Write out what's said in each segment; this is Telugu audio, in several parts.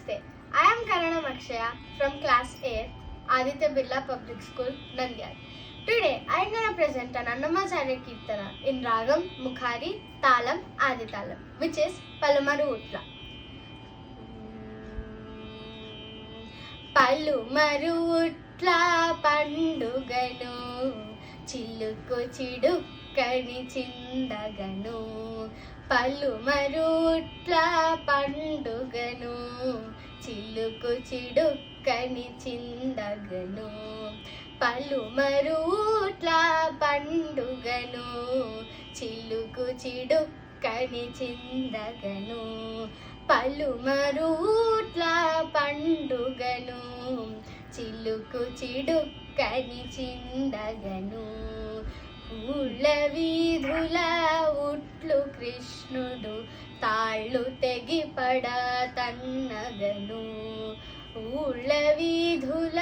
Namaste. I am Karanam Akshaya from class 8, Aditya Birla Public School, Nandyal. Today I am going to present an Annamacharya Kirtana in Ragam, Mukhari, Talam, Aditalam, which is Palumaru Utla. Palumaru Utla Panduganu Chilluku Chidukkani Chindaganu Palumaru Utla Panduganu Chilluku Chidukkani Chindaganu Palumaru Utla Panduganu Chilluku Chidukkani Chindaganu Palumaru Utla Panduganu Chilluku Chidukkani Chindaganu ఊళ్ళ వీధుల ఉట్లు కృష్ణుడు తాళ్ళు తెగిపడ తన్నగను ఊళ్ళ వీధుల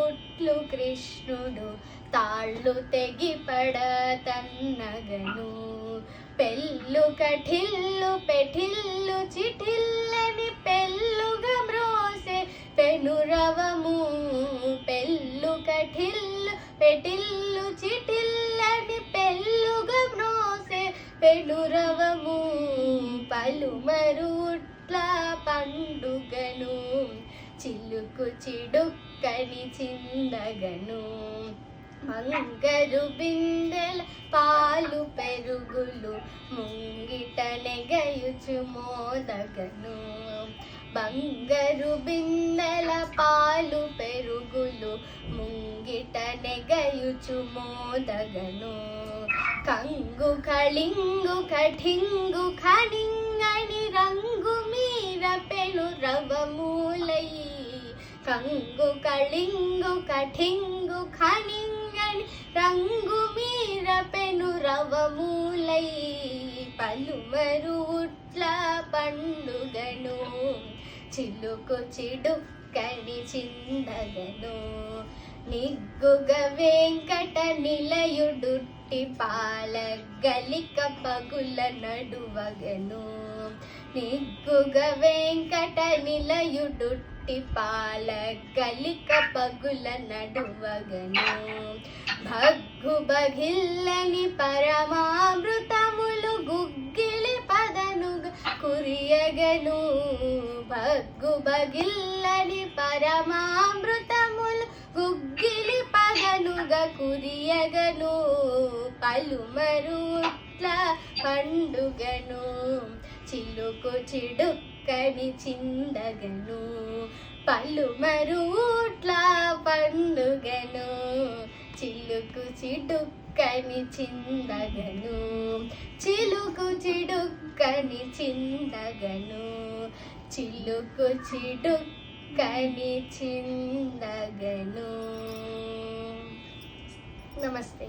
ఉట్లు కృష్ణుడు తాళ్ళు తెగిపడ తన్నగను పెళ్ళు కఠిల్లు పెఠిల్లు చిఠిల్లని పెళ్ళుగా మ్రోసే పెనురవము పెళ్ళు కఠిల్లు పెఠిల్లు చిఠిల్లని పెళ్ళుగా మ్రోసే పెనురవము పలుమరు ఉట్ల పండుగను చిలుకు చిడుక్కని చిందగను మంగరు బిందెల పాలు పెరుగులు ముంగిట నెగయుచు మోదగను బంగరు బిందెల పాలు పెరుగులు ముంగిట నెగయుచు మోదగను కంగు కళింగు కఠింగు ఖనింగని రంగు మీర పెను రవమూలై కంగు కళింగు కఠింగు ఖనింగని రంగు మీర పెను రవమూలై పలుమరు ఉట్ల పండుగను చిలుకు చిడుక్కని చిందగను నిగ్గుగ వెంకట నిలయుడుట్టి పాల గలిక పగుల నడువగను నిగ్గుగ వెంకట నిలయుడుట్టి పాల గలిక పగుల నడువగను భగ్గు బగిల్లని పరమామృతములు గుగ్గిలి పదనుగా కురియగను భగ్గు బగిల్లని పరమామృతములు గుగ్గిలి పదనుగా కురియగను పలుమరు ఉట్ల పండుగను చిలుకు చిడుక్కని చిందగను పలుమరు ఉట్ల పండుగను చిలుకు చిడుక్కని చిందగను చిలుకు చిడుక్కని చిందగను చిలుకు చిడుక్కని చిందగను. నమస్తే.